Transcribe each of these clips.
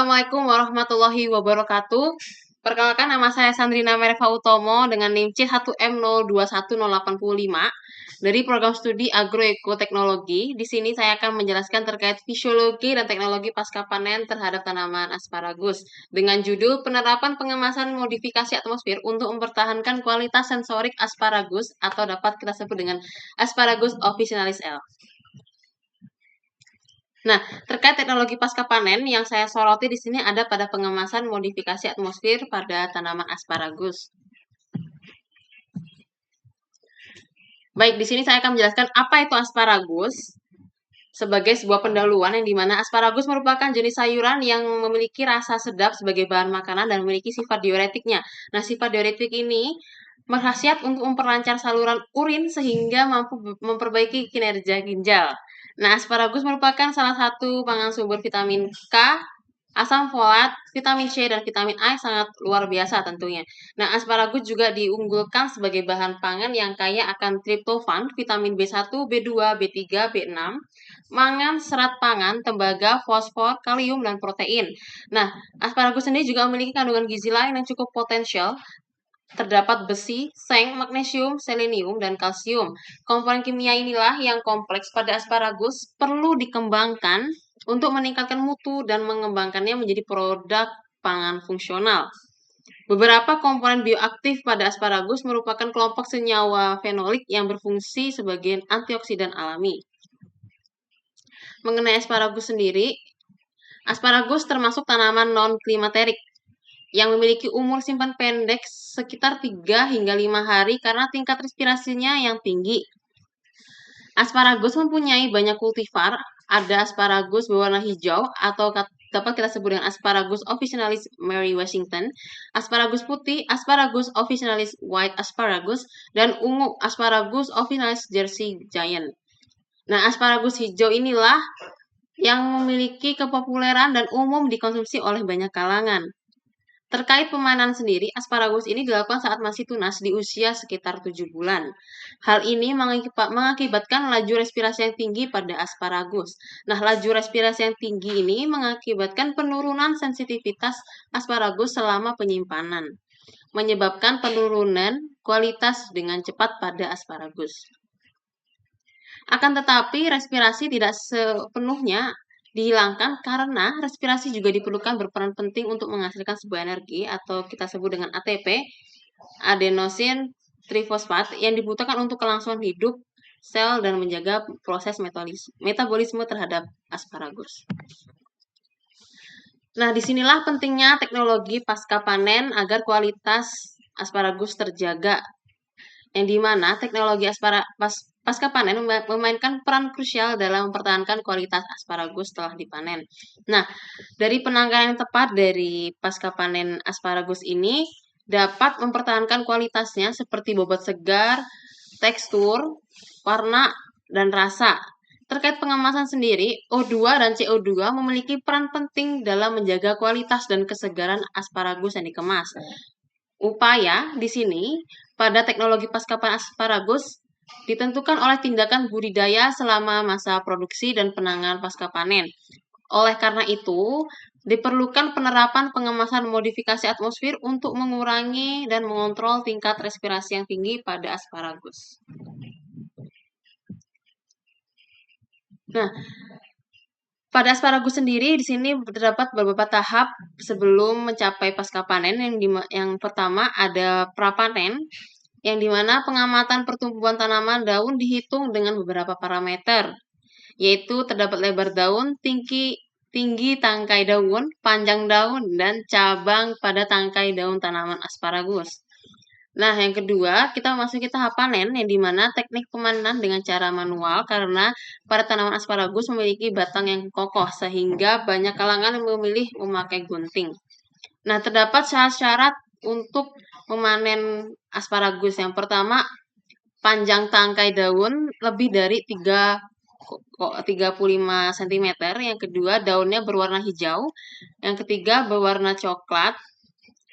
Assalamualaikum warahmatullahi wabarakatuh. Perkenalkan, nama saya Sandrina Mereva Utomo dengan NIM C1M021085 dari program studi agroekoteknologi. Di sini saya akan menjelaskan terkait fisiologi dan teknologi pasca panen terhadap tanaman asparagus dengan judul penerapan pengemasan modifikasi atmosfer untuk mempertahankan kualitas sensorik asparagus atau dapat kita sebut dengan Asparagus officinalis L. Nah, terkait teknologi pasca panen yang saya soroti di sini ada pada pengemasan modifikasi atmosfer pada tanaman asparagus. Baik, di sini saya akan menjelaskan apa itu asparagus sebagai sebuah pendahuluan yang dimana asparagus merupakan jenis sayuran yang memiliki rasa sedap sebagai bahan makanan dan memiliki sifat diuretiknya. Nah, sifat diuretik ini berkhasiat untuk memperlancar saluran urin sehingga mampu memperbaiki kinerja ginjal. Nah, asparagus merupakan salah satu pangan sumber vitamin K, asam folat, vitamin C, dan vitamin A yang sangat luar biasa tentunya. Nah, asparagus juga diunggulkan sebagai bahan pangan yang kaya akan triptofan, vitamin B1, B2, B3, B6, mangan, serat pangan, tembaga, fosfor, kalium, dan protein. Nah, asparagus sendiri juga memiliki kandungan gizi lain yang cukup potensial. Terdapat besi, seng, magnesium, selenium, dan kalsium. Komponen kimia inilah yang kompleks pada asparagus perlu dikembangkan untuk meningkatkan mutu dan mengembangkannya menjadi produk pangan fungsional. Beberapa komponen bioaktif pada asparagus merupakan kelompok senyawa fenolik yang berfungsi sebagai antioksidan alami. Mengenai asparagus sendiri, asparagus termasuk tanaman non-klimaterik yang memiliki umur simpan pendek sekitar 3 hingga 5 hari karena tingkat respirasinya yang tinggi. Asparagus mempunyai banyak kultivar, ada asparagus berwarna hijau atau dapat kita sebut dengan Asparagus officinalis Mary Washington, asparagus putih, Asparagus officinalis white asparagus, dan ungu Asparagus officinalis Jersey Giant. Nah, asparagus hijau inilah yang memiliki kepopuleran dan umum dikonsumsi oleh banyak kalangan. Terkait pemanen sendiri, asparagus ini dilakukan saat masih tunas di usia sekitar 7 bulan. Hal ini mengakibatkan laju respirasi yang tinggi pada asparagus. Nah, laju respirasi yang tinggi ini mengakibatkan penurunan sensitivitas asparagus selama penyimpanan, menyebabkan penurunan kualitas dengan cepat pada asparagus. Akan tetapi, respirasi tidak sepenuhnya dihilangkan karena respirasi juga diperlukan berperan penting untuk menghasilkan sebuah energi atau kita sebut dengan ATP, adenosin trifosfat, yang dibutuhkan untuk kelangsungan hidup sel dan menjaga proses metabolisme terhadap asparagus. Nah, disinilah pentingnya teknologi pasca panen agar kualitas asparagus terjaga, yang dimana teknologi pasca panen memainkan peran krusial dalam mempertahankan kualitas asparagus setelah dipanen. Nah, dari penanganan yang tepat dari pasca panen asparagus ini dapat mempertahankan kualitasnya seperti bobot segar, tekstur, warna, dan rasa. Terkait pengemasan sendiri, O2 dan CO2 memiliki peran penting dalam menjaga kualitas dan kesegaran asparagus yang dikemas. Upaya di sini pada teknologi pasca panen asparagus ditentukan oleh tindakan budidaya selama masa produksi dan penanganan pasca panen. Oleh karena itu, diperlukan penerapan pengemasan modifikasi atmosfer untuk mengurangi dan mengontrol tingkat respirasi yang tinggi pada asparagus. Nah, pada asparagus sendiri di sini terdapat beberapa tahap sebelum mencapai pasca panen. Yang pertama ada prapanen, yang dimana pengamatan pertumbuhan tanaman daun dihitung dengan beberapa parameter, yaitu terdapat lebar daun, tinggi tangkai daun, panjang daun, dan cabang pada tangkai daun tanaman asparagus. Nah, yang kedua, kita memasuki tahap panen, yang dimana teknik pemanenan dengan cara manual, karena pada tanaman asparagus memiliki batang yang kokoh, sehingga banyak kalangan yang memilih memakai gunting. Nah, terdapat syarat-syarat untuk memanen asparagus. Yang pertama, panjang tangkai daun lebih dari 35 cm. Yang kedua, daunnya berwarna hijau. Yang ketiga, berwarna coklat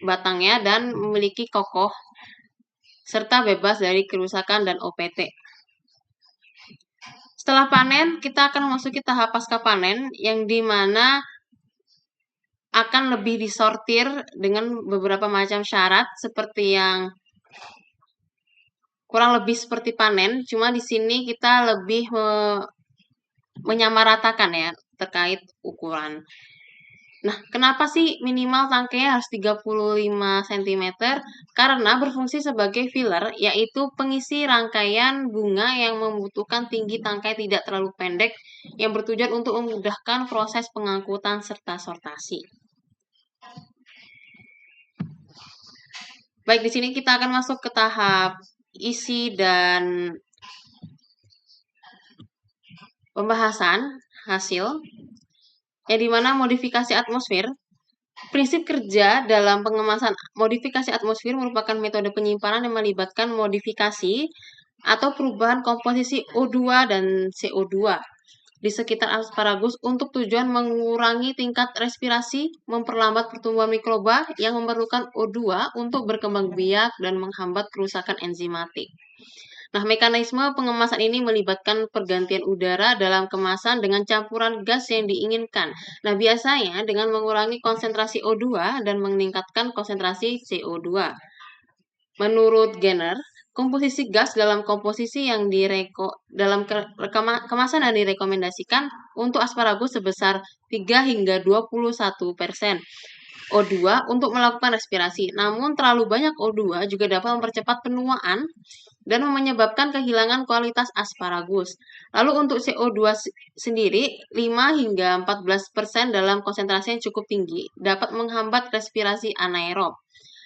batangnya dan memiliki kokoh serta bebas dari kerusakan dan OPT. Setelah panen, kita akan memasuki tahap pasca panen, yang dimana akan lebih disortir dengan beberapa macam syarat seperti yang kurang lebih seperti panen, cuma di sini kita lebih menyamaratakan ya terkait ukuran. Nah, kenapa sih minimal tangkainya harus 35 cm? Karena berfungsi sebagai filler, yaitu pengisi rangkaian bunga yang membutuhkan tinggi tangkai tidak terlalu pendek, yang bertujuan untuk memudahkan proses pengangkutan serta sortasi. Baik, di sini kita akan masuk ke tahap isi dan pembahasan hasil, yang dimana modifikasi atmosfer. Prinsip kerja dalam pengemasan modifikasi atmosfer merupakan metode penyimpanan yang melibatkan modifikasi atau perubahan komposisi O2 dan CO2 di sekitar asparagus untuk tujuan mengurangi tingkat respirasi, memperlambat pertumbuhan mikroba yang memerlukan O2 untuk berkembang biak dan menghambat kerusakan enzimatik. Nah, mekanisme pengemasan ini melibatkan pergantian udara dalam kemasan dengan campuran gas yang diinginkan. Nah, biasanya dengan mengurangi konsentrasi O2 dan meningkatkan konsentrasi CO2. Menurut Jenner, komposisi gas dalam komposisi yang dalam kemasan yang direkomendasikan untuk asparagus sebesar 3 hingga 21% O2 untuk melakukan respirasi. Namun terlalu banyak O2 juga dapat mempercepat penuaan dan menyebabkan kehilangan kualitas asparagus. Lalu untuk CO2 sendiri, 5 hingga 14% dalam konsentrasi yang cukup tinggi dapat menghambat respirasi anaerob,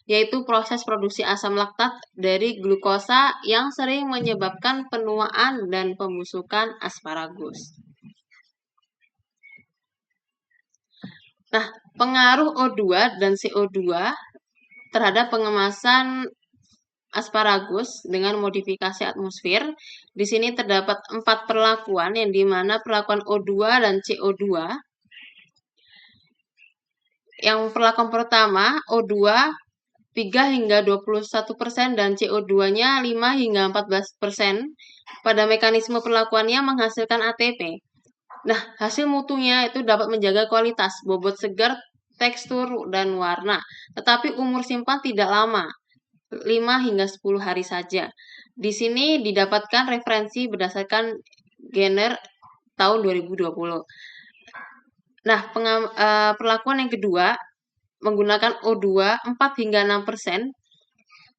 yaitu proses produksi asam laktat dari glukosa yang sering menyebabkan penuaan dan pembusukan asparagus. Nah, pengaruh O2 dan CO2 terhadap pengemasan asparagus dengan modifikasi atmosfer. Di sini terdapat 4 perlakuan yang dimana perlakuan O2 dan CO2. Yang perlakuan pertama, O2 3 hingga 21% dan CO2-nya 5 hingga 14%. Pada mekanisme perlakuannya menghasilkan ATP. Nah, hasil mutunya itu dapat menjaga kualitas, bobot segar, tekstur, dan warna. Tetapi umur simpan tidak lama, 5 hingga 10 hari saja. Di sini didapatkan referensi berdasarkan Jenner tahun 2020. Nah, perlakuan yang kedua menggunakan O2 4 hingga 6%,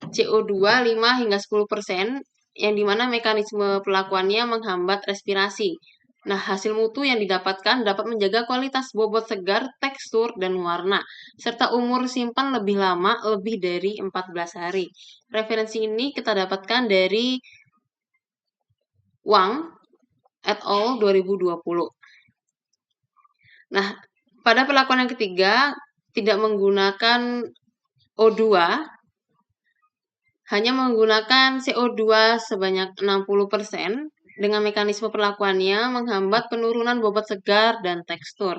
CO2 5 hingga 10%, yang dimana mekanisme perlakuannya menghambat respirasi. Nah, hasil mutu yang didapatkan dapat menjaga kualitas bobot segar, tekstur, dan warna, serta umur simpan lebih lama, lebih dari 14 hari. Referensi ini kita dapatkan dari Wang et al. 2020. Nah, pada perlakuan yang ketiga, tidak menggunakan O2, hanya menggunakan CO2 sebanyak 60%, dengan mekanisme perlakuannya menghambat penurunan bobot segar dan tekstur.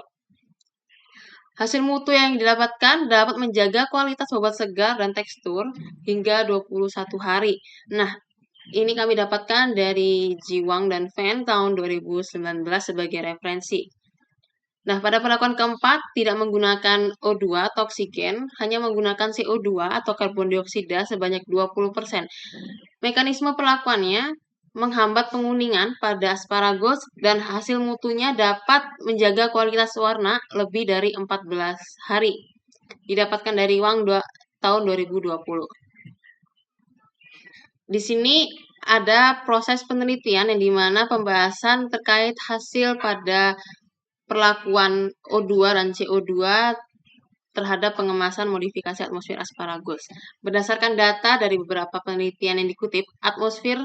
Hasil mutu yang didapatkan dapat menjaga kualitas bobot segar dan tekstur hingga 21 hari. Nah, ini kami dapatkan dari Jiwang dan Fan tahun 2019 sebagai referensi. Nah, pada perlakuan keempat, tidak menggunakan O2 atau oksigen, hanya menggunakan CO2 atau karbon dioksida sebanyak 20%. Mekanisme perlakuannya menghambat penguningan pada asparagus dan hasil mutunya dapat menjaga kualitas warna lebih dari 14 hari. Didapatkan dari Wang tahun 2020. Di sini ada proses penelitian yang dimana pembahasan terkait hasil pada perlakuan O2 dan CO2 terhadap pengemasan modifikasi atmosfer asparagus. Berdasarkan data dari beberapa penelitian yang dikutip, atmosfer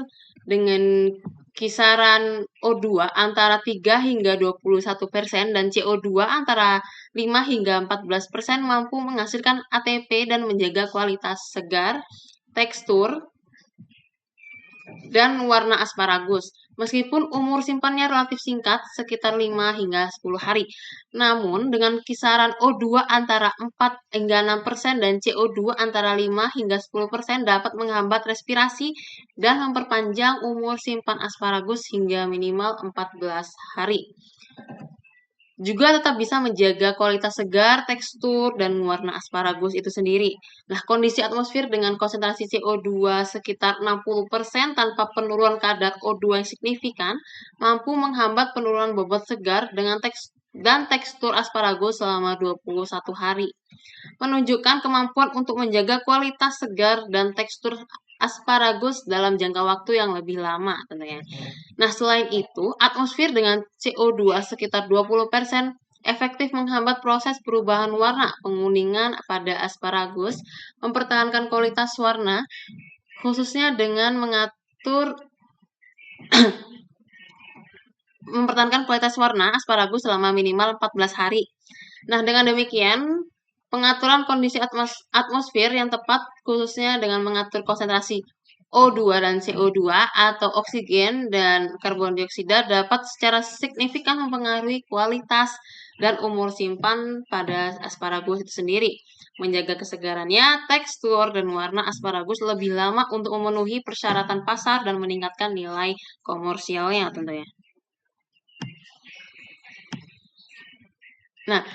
dengan kisaran O2 antara 3 hingga 21% dan CO2 antara 5 hingga 14% mampu menghasilkan ATP dan menjaga kualitas segar, tekstur, dan warna asparagus. Meskipun umur simpannya relatif singkat, sekitar 5 hingga 10 hari. Namun, dengan kisaran O2 antara 4 hingga 6% dan CO2 antara 5 hingga 10% dapat menghambat respirasi dan memperpanjang umur simpan asparagus hingga minimal 14 hari. juga tetap bisa menjaga kualitas segar, tekstur, dan warna asparagus itu sendiri. Nah, kondisi atmosfer dengan konsentrasi CO2 sekitar 60% tanpa penurunan kadar O2 yang signifikan mampu menghambat penurunan bobot segar dengan tekstur asparagus selama 21 hari, menunjukkan kemampuan untuk menjaga kualitas segar dan tekstur asparagus dalam jangka waktu yang lebih lama tentunya. Nah, selain itu, atmosfer dengan CO2 sekitar 20% efektif menghambat proses perubahan warna penguningan pada asparagus, mempertahankan kualitas warna, khususnya dengan mempertahankan kualitas warna asparagus selama minimal 14 hari. Nah, dengan demikian, pengaturan kondisi atmosfer yang tepat khususnya dengan mengatur konsentrasi O2 dan CO2 atau oksigen dan karbon dioksida dapat secara signifikan mempengaruhi kualitas dan umur simpan pada asparagus itu sendiri, menjaga kesegarannya, tekstur, dan warna asparagus lebih lama untuk memenuhi persyaratan pasar dan meningkatkan nilai komersialnya tentunya. Nah,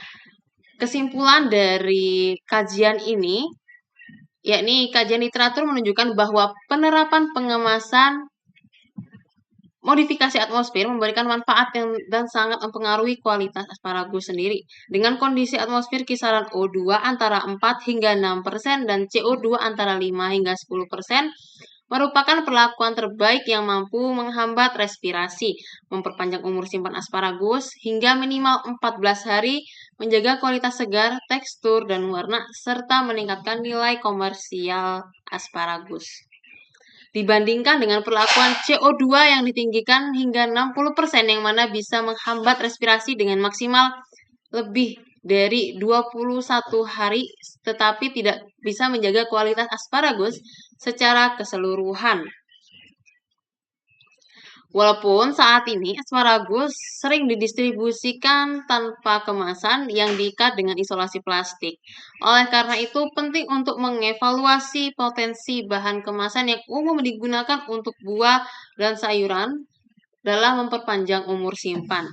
kesimpulan dari kajian ini, yakni kajian literatur menunjukkan bahwa penerapan pengemasan modifikasi atmosfer memberikan manfaat dan sangat mempengaruhi kualitas asparagus sendiri. Dengan kondisi atmosfer kisaran O2 antara 4 hingga 6% dan CO2 antara 5 hingga 10%, merupakan perlakuan terbaik yang mampu menghambat respirasi, memperpanjang umur simpan asparagus hingga minimal 14 hari, menjaga kualitas segar, tekstur, dan warna, serta meningkatkan nilai komersial asparagus. Dibandingkan dengan perlakuan CO2 yang ditinggikan hingga 60% yang mana bisa menghambat respirasi dengan maksimal lebih dari 21 hari tetapi tidak bisa menjaga kualitas asparagus secara keseluruhan. Walaupun saat ini asparagus sering didistribusikan tanpa kemasan yang diikat dengan isolasi plastik. Oleh karena itu, penting untuk mengevaluasi potensi bahan kemasan yang umum digunakan untuk buah dan sayuran dalam memperpanjang umur simpan.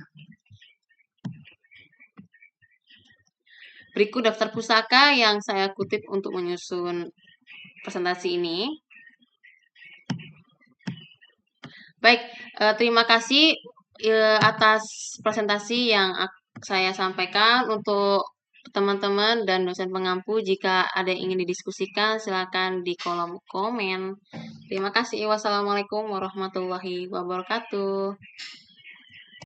Berikut daftar pusaka yang saya kutip untuk menyusun presentasi ini. Baik, terima kasih atas presentasi yang saya sampaikan. Untuk teman-teman dan dosen pengampu, jika ada yang ingin didiskusikan, silakan di kolom komen. Terima kasih. Wassalamualaikum warahmatullahi wabarakatuh.